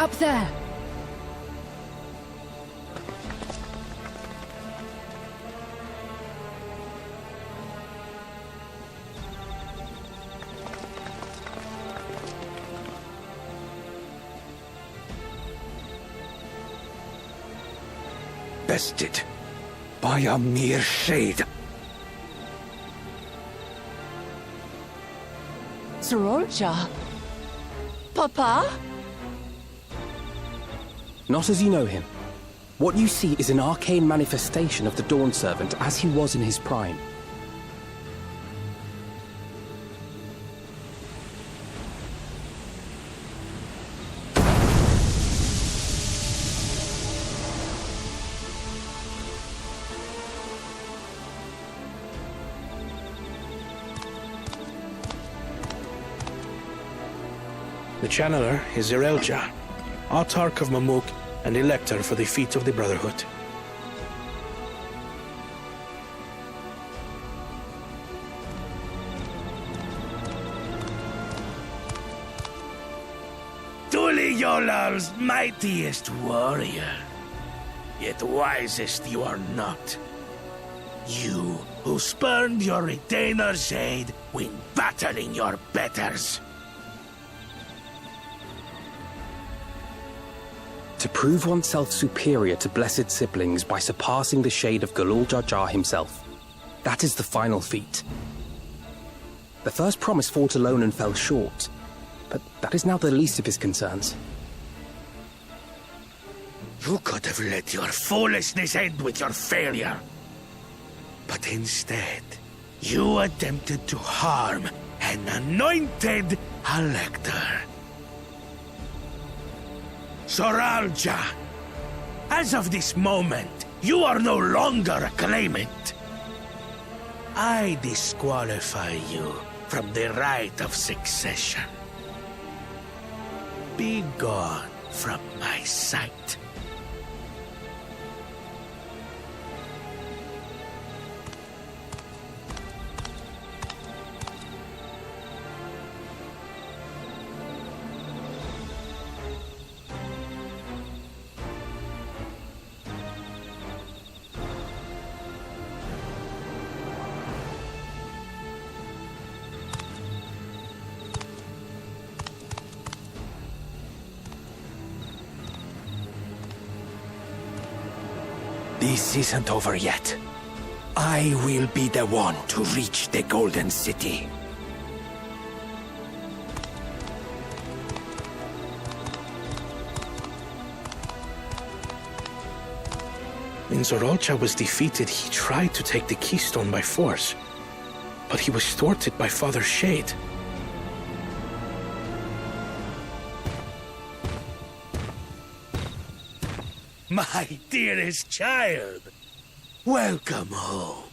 Up there! Bested by a mere shade. Zereel Ja? Papa? Not as you know him. What you see is an arcane manifestation of the Dawnservant as he was in his prime. The Channeler is Zereel Ja, Autarch of Mamook and Elector for the feet of the Brotherhood. Truly Yolal's mightiest warrior, yet wisest you are not. You, who spurned your retainer's aid when battling your betters. To prove oneself superior to blessed siblings by surpassing the shade of Milal Ja himself. That is the final feat. The first promise fought alone and fell short, but that is now the least of his concerns. You could have let your foolishness end with your failure. But instead, you attempted to harm an anointed elector. Zereel Ja, as of this moment, you are no longer a claimant. I disqualify you from the right of succession. Be gone from my sight. This isn't over yet. I will be the one to reach the Golden City. When Zereel Ja was defeated, he tried to take the Keystone by force, but he was thwarted by Father Shade. My dearest child, welcome home.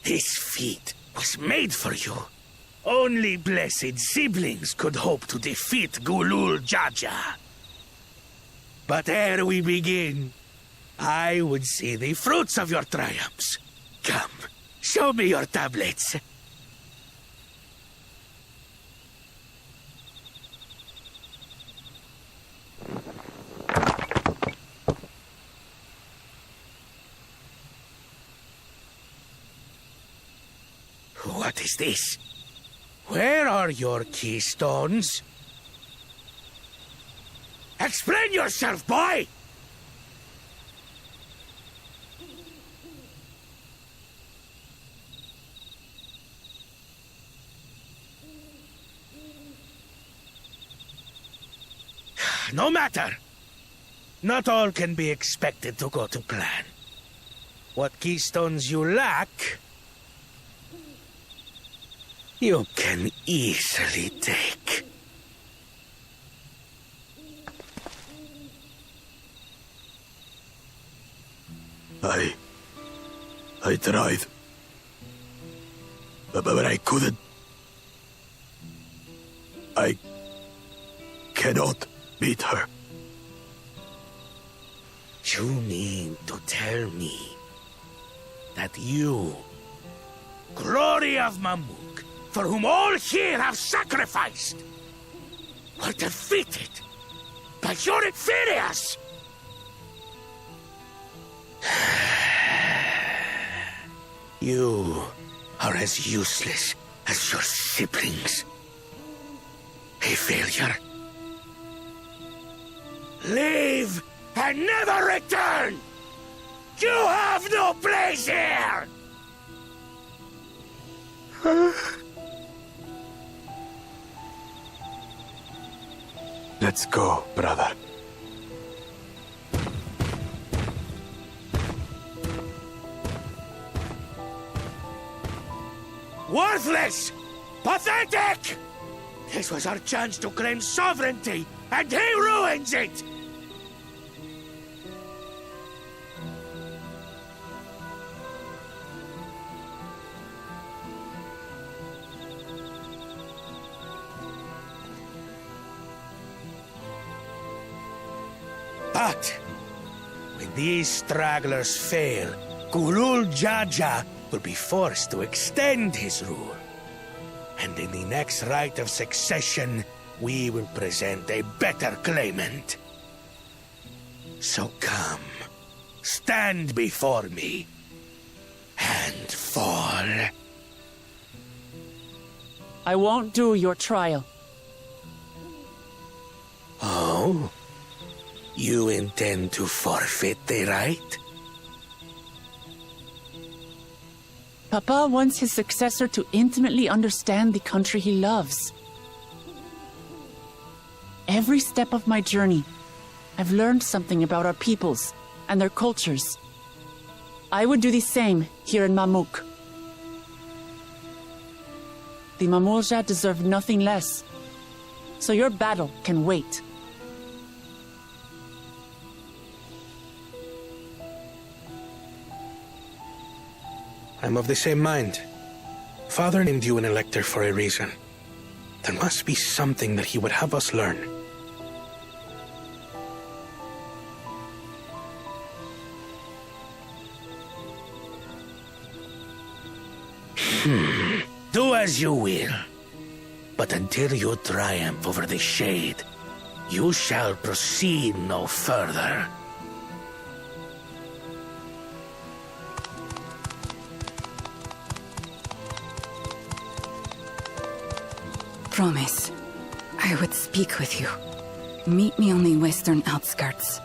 This feat was made for you. Only blessed siblings could hope to defeat Milal Ja. But ere we begin, I would see the fruits of your triumphs. Come, show me your tablets. What is this? Where are your keystones? Explain yourself, boy! No matter. Not all can be expected to go to plan. What keystones you lack, you can easily take. I tried. But I couldn't. I cannot beat her. You mean to tell me that you, glory of Mamook, for whom all here have sacrificed, were defeated by your inferiors! You are as useless as your siblings. A failure. Leave and never return! You have no place here! Let's go, brother. Worthless! Pathetic! This was our chance to claim sovereignty, and he ruins it! But when these stragglers fail, Duel Ja will be forced to extend his rule. And in the next rite of succession, we will present a better claimant. So come, stand before me, and fall. I won't do your trial. Oh? You intend to forfeit the right? Papa wants his successor to intimately understand the country he loves. Every step of my journey, I've learned something about our peoples and their cultures. I would do the same here in Mamook. The Mamool Ja deserve nothing less, so your battle can wait. I'm of the same mind. Father named you an elector for a reason. There must be something that he would have us learn. Do as you will. But until you triumph over the Shade, you shall proceed no further. Promise, I would speak with you. Meet me on the western outskirts.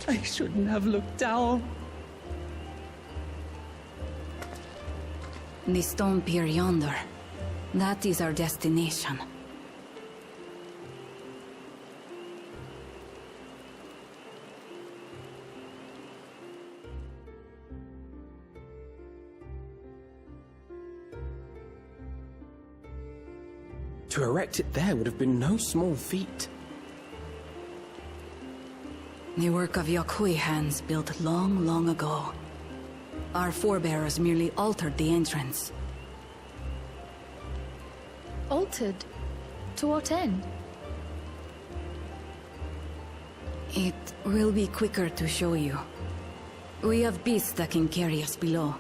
I shouldn't have looked down. The stone pier yonder. That is our destination. To erect it there would have been no small feat. The work of Yakui hands built long, long ago. Our forebears merely altered the entrance. Altered? To what end? It will be quicker to show you. We have beasts that can carry us below.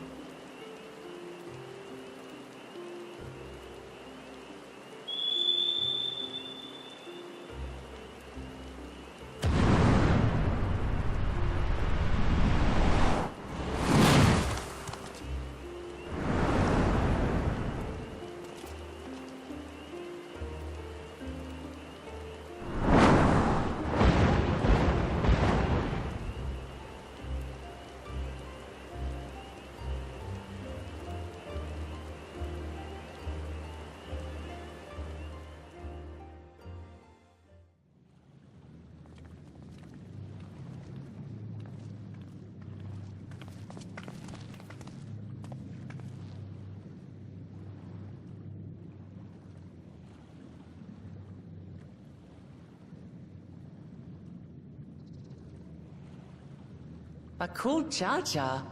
Bakool Ja Ja.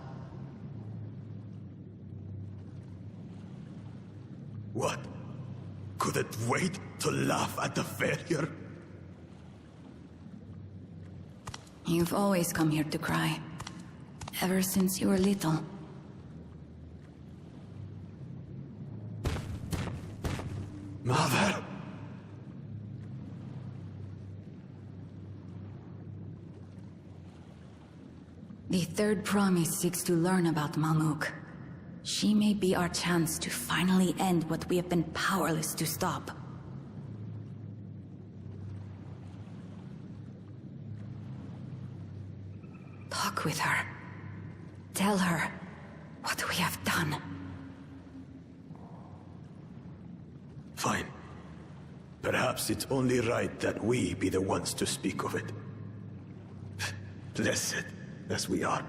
What? Could it wait to laugh at the failure? You've always come here to cry. Ever since you were little. Mother! The third promise seeks to learn about Mamook. She may be our chance to finally end what we have been powerless to stop. Talk with her. Tell her what we have done. Fine. Perhaps it's only right that we be the ones to speak of it. Blessed as we are.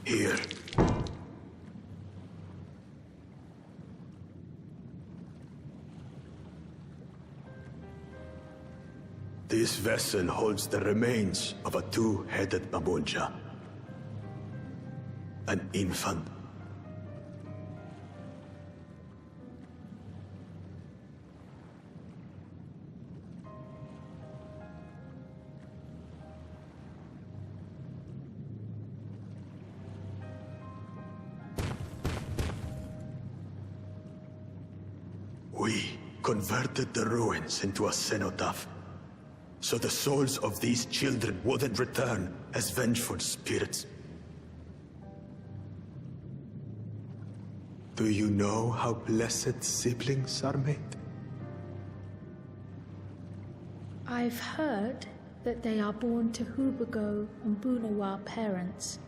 Here. This vessel holds the remains of a two-headed Mamool Ja. An infant. We converted the ruins into a cenotaph, so the souls of these children wouldn't return as vengeful spirits. Do you know how blessed siblings are made? I've heard that they are born to Hubago and Bunawa parents.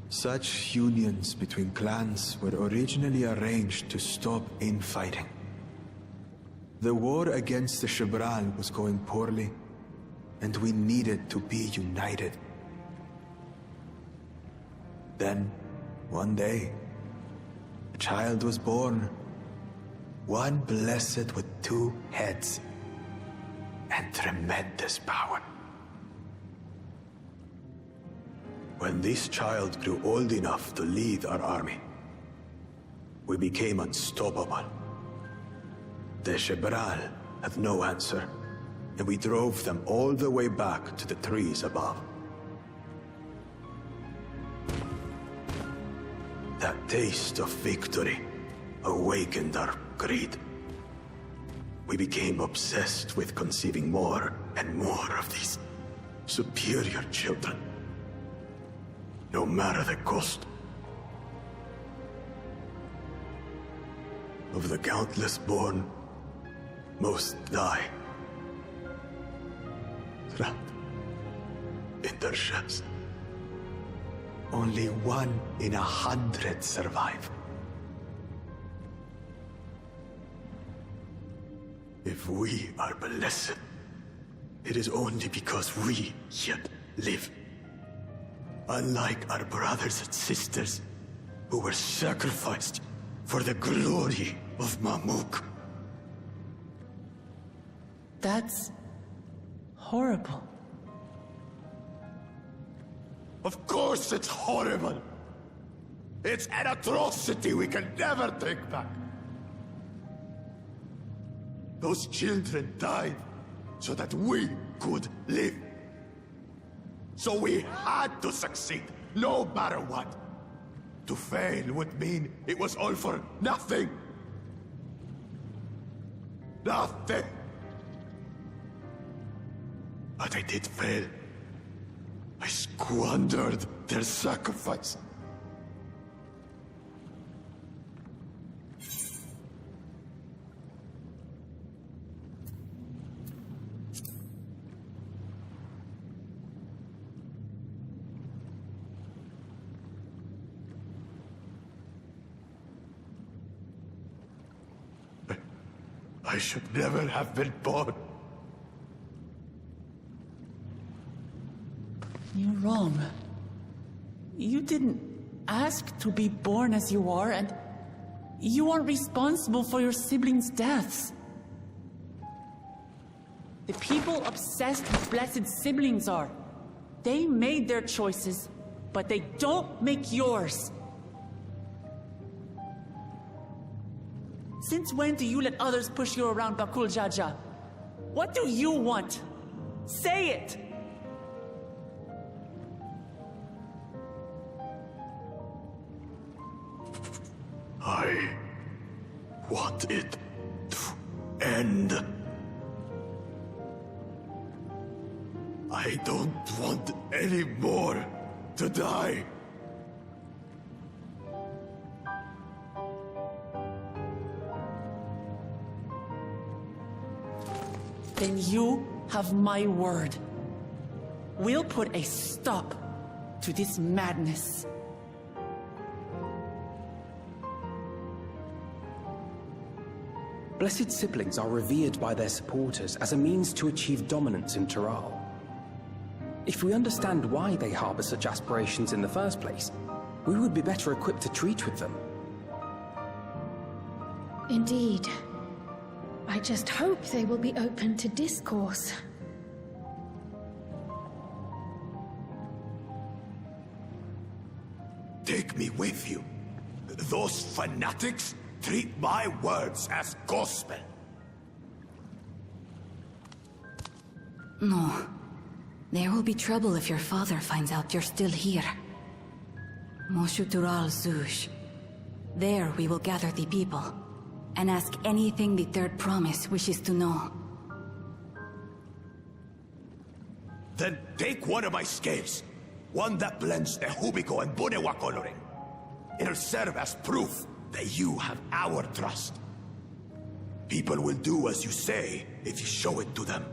Such unions between clans were originally arranged to stop infighting. The war against the Shibral was going poorly, and we needed to be united. Then, one day, a child was born. One blessed with two heads and tremendous power. When this child grew old enough to lead our army, we became unstoppable. The Shibral had no answer, and we drove them all the way back to the trees above. That taste of victory awakened our greed. We became obsessed with conceiving more and more of these superior children, no matter the cost. Of the countless born, most die, trapped in their shells. Only 1 in 100 survive. If we are blessed, it is only because we yet live. Unlike our brothers and sisters, who were sacrificed for the glory of Mamook. That's horrible. Of course it's horrible! It's an atrocity we can never take back. Those children died so that we could live. So we had to succeed, no matter what. To fail would mean it was all for nothing. Nothing. But I did fail. I squandered their sacrifice. I should never have been born. You're wrong. You didn't ask to be born as you are, and you aren't responsible for your siblings' deaths. The people obsessed with blessed siblings are. They made their choices, but they don't make yours. Since when do you let others push you around, Bakool Ja Ja? What do you want? Say it! I want it to end. I don't want any more to die. Then you have my word. We'll put a stop to this madness. Blessed siblings are revered by their supporters as a means to achieve dominance in Tural. If we understand why they harbor such aspirations in the first place, we would be better equipped to treat with them. Indeed. I just hope they will be open to discourse. Take me with you. Those fanatics treat my words as gospel. No. There will be trouble if your father finds out you're still here. Moxutural Zooj. There we will gather the people, and ask anything the Third Promise wishes to know. Then take one of my scales. One that blends the Hubico and Bunewa coloring. It'll serve as proof that you have our trust. People will do as you say if you show it to them.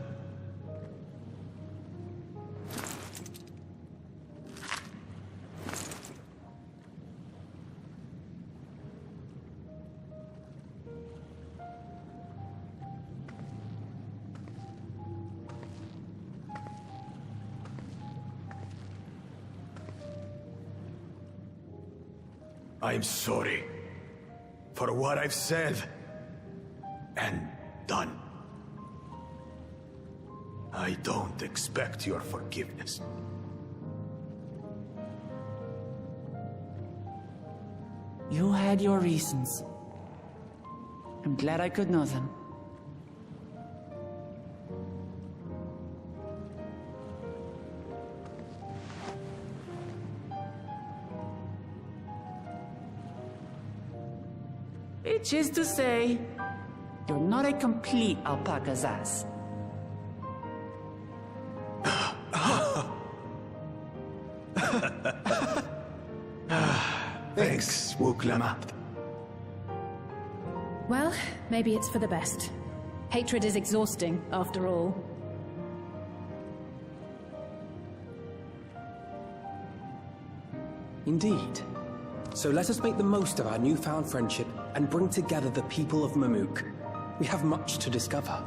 I'm sorry for what I've said and done. I don't expect your forgiveness. You had your reasons. I'm glad I could know them. Which is to say, you're not a complete alpaca's ass. Thanks, Wuk Lamat. Well, maybe it's for the best. Hatred is exhausting, after all. Indeed. So let us make the most of our newfound friendship and bring together the people of Mamook. We have much to discover.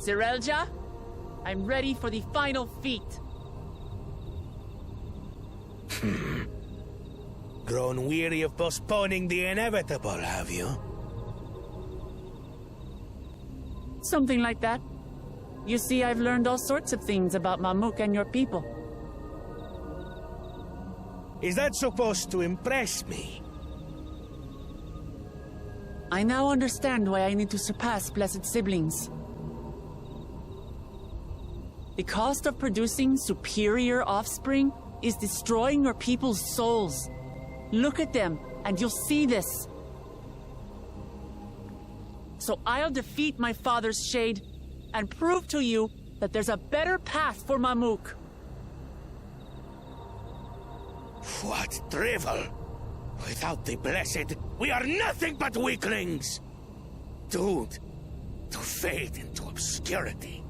Zereel Ja, I'm ready for the final feat. Grown weary of postponing the inevitable, have you? Something like that. You see, I've learned all sorts of things about Mamook and your people. Is that supposed to impress me? I now understand why I need to surpass blessed siblings. The cost of producing superior offspring is destroying your people's souls. Look at them, and you'll see this. So I'll defeat my father's shade, and prove to you that there's a better path for Mamook. What drivel! Without the blessed, we are nothing but weaklings! Doomed to fade into obscurity.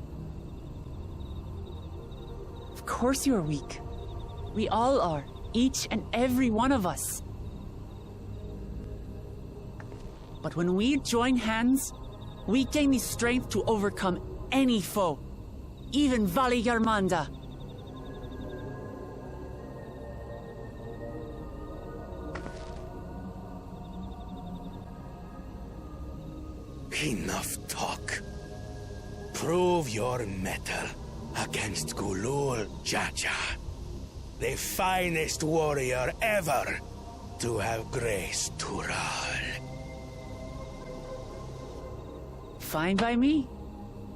Of course you're weak. We all are, each and every one of us. But when we join hands, we gain the strength to overcome any foe, even Vali Yarmanda. Enough talk. Prove your mettle against Duel Ja, the finest warrior ever to have graced Duel. Fine by me.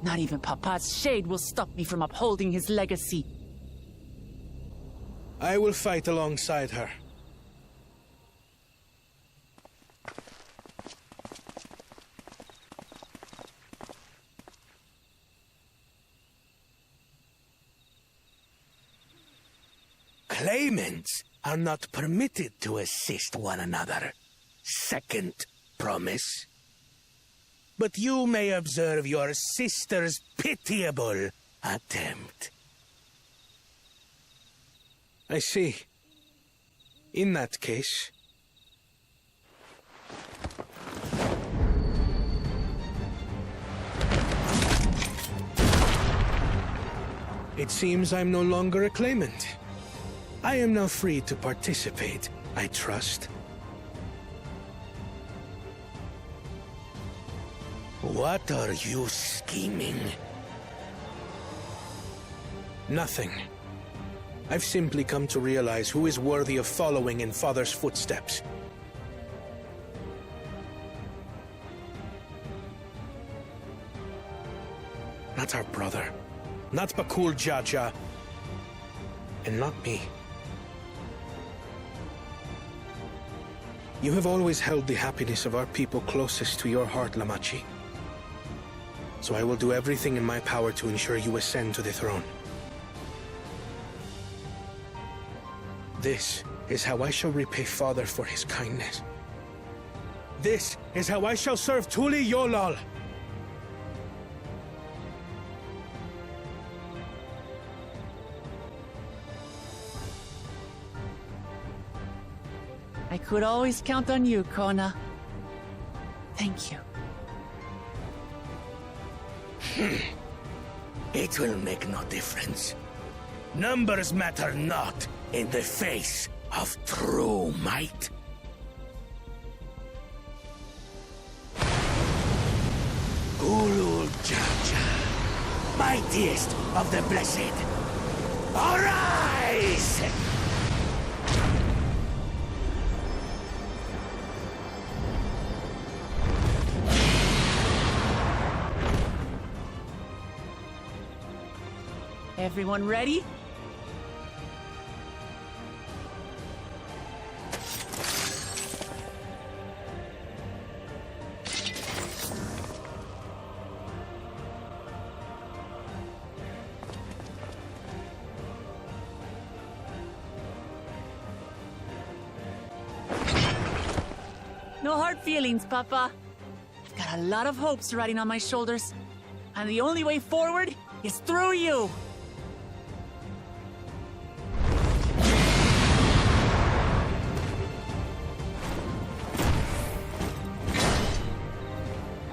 Not even Papa's shade will stop me from upholding his legacy. I will fight alongside her. Claimants are not permitted to assist one another. Second promise. But you may observe your sister's pitiable attempt. I see. In that case... It seems I'm no longer a claimant. I am now free to participate, I trust. What are you scheming? Nothing. I've simply come to realize who is worthy of following in Father's footsteps. Not our brother. Not Bakool Ja, and not me. You have always held the happiness of our people closest to your heart, Lamachi. So I will do everything in my power to ensure you ascend to the throne. This is how I shall repay Father for his kindness. This is how I shall serve Tuli Yolal. I could always count on you, Koana. Thank you. It will make no difference. Numbers matter not in the face of true might. Duel Ja, mightiest of the blessed, arise! Everyone ready? No hard feelings, Papa. I've got a lot of hopes riding on my shoulders, and the only way forward is through you.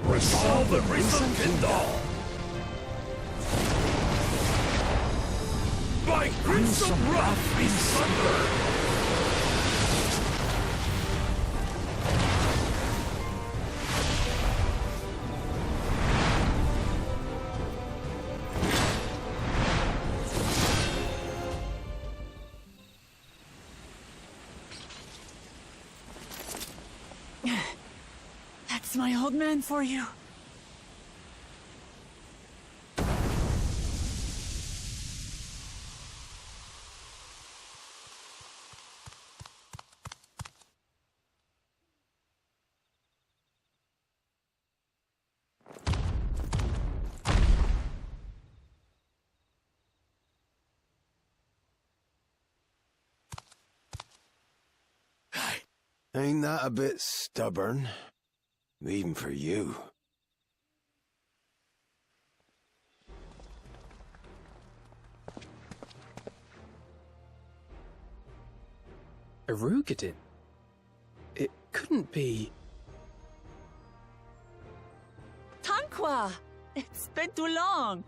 Resolve the Risen Kindle! By Prince of Wrath be sundered! That's my old man for you. Ain't that a bit stubborn? Even for you. Erugadin? It couldn't be... Tanqua! It's been too long.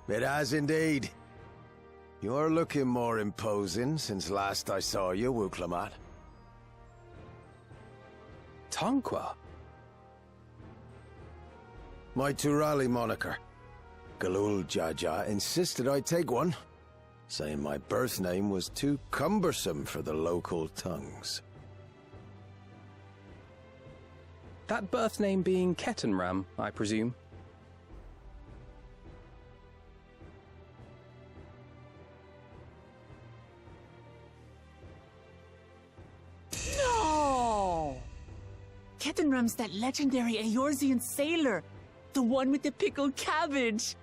It has indeed. You're looking more imposing since last I saw you, Wuk Lamat. Tanqua? My Turali moniker. Duel Ja insisted I take one, saying my birth name was too cumbersome for the local tongues. That birth name being Ketenram, I presume? Ketenram's that legendary Eorzean sailor, the one with the pickled cabbage.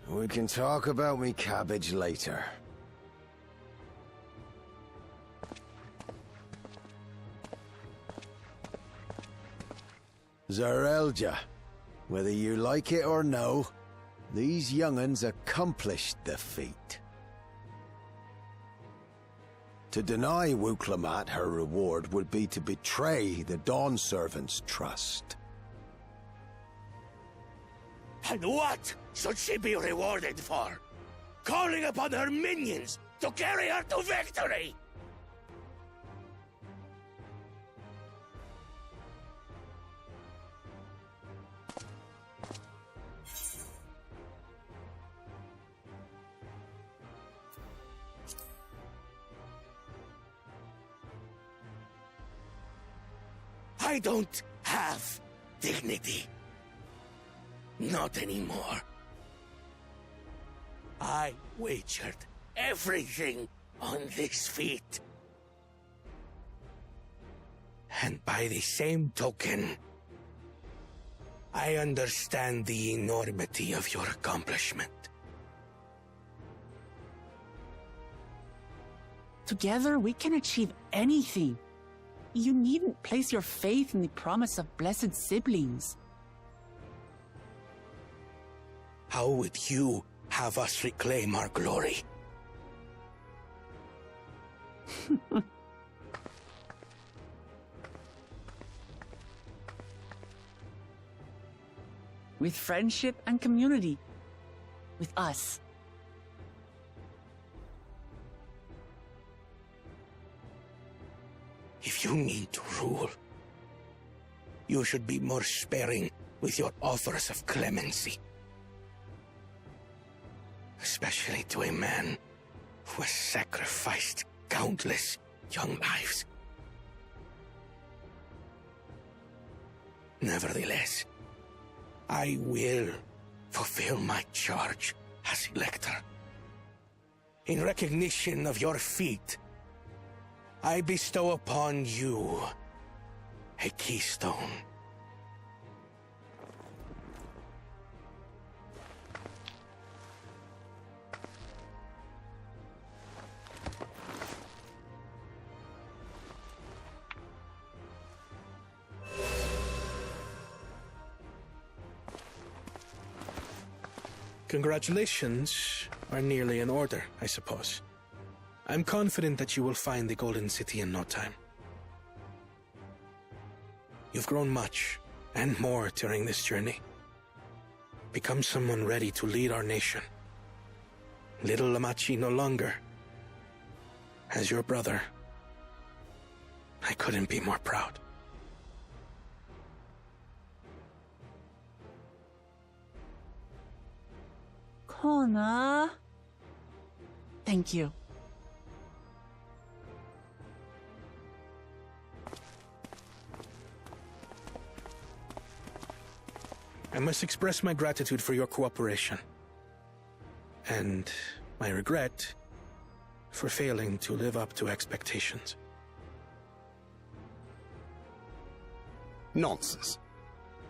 We can talk about me cabbage later. Zereel Ja, whether you like it or no, these young'uns accomplished the feat. To deny Wuk Lamat her reward would be to betray the Dawnservant's trust. And what should she be rewarded for? Calling upon her minions to carry her to victory! I don't have dignity. Not anymore. I wagered everything on this feat. And by the same token, I understand the enormity of your accomplishment. Together we can achieve anything. You needn't place your faith in the promise of blessed siblings. How would you have us reclaim our glory? With friendship and community. With us. If you mean to rule, you should be more sparing with your offers of clemency. Especially to a man who has sacrificed countless young lives. Nevertheless, I will fulfill my charge as Elector. In recognition of your feat, I bestow upon you a Keystone. Congratulations are nearly in order, I suppose. I'm confident that you will find the Golden City in no time. You've grown much, and more during this journey. Become someone ready to lead our nation. Little Lamachi no longer. As your brother, I couldn't be more proud. Koana. Thank you. I must express my gratitude for your cooperation. And my regret for failing to live up to expectations. Nonsense.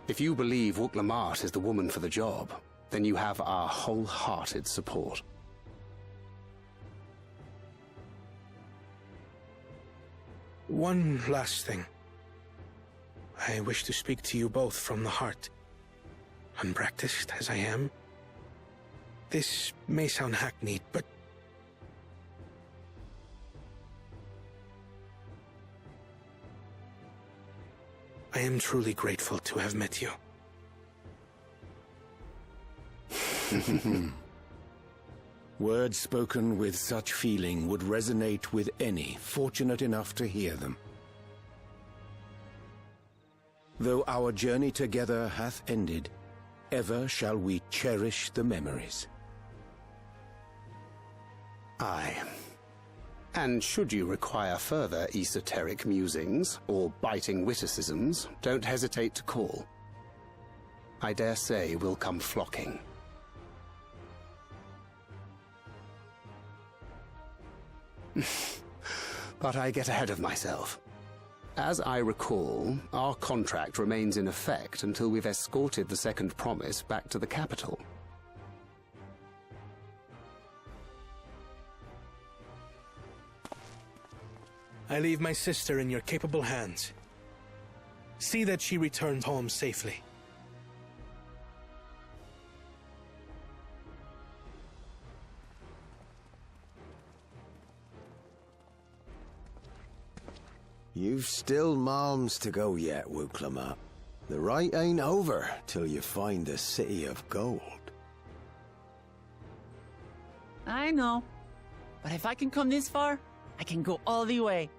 If you believe Wuk Lamat is the woman for the job, then you have our wholehearted support. One last thing. I wish to speak to you both from the heart. Unpracticed as I am, this may sound hackneyed, but I am truly grateful to have met you. Words spoken with such feeling would resonate with any fortunate enough to hear them. Though our journey together hath ended, ever shall we cherish the memories. Aye. And should you require further esoteric musings or biting witticisms, don't hesitate to call. I dare say we'll come flocking. But I get ahead of myself. As I recall, our contract remains in effect until we've escorted the second promise back to the capital. I leave my sister in your capable hands. See that she returns home safely. You've still malms to go yet, Wuk Lamat. The rite ain't over till you find the city of gold. I know. But if I can come this far, I can go all the way.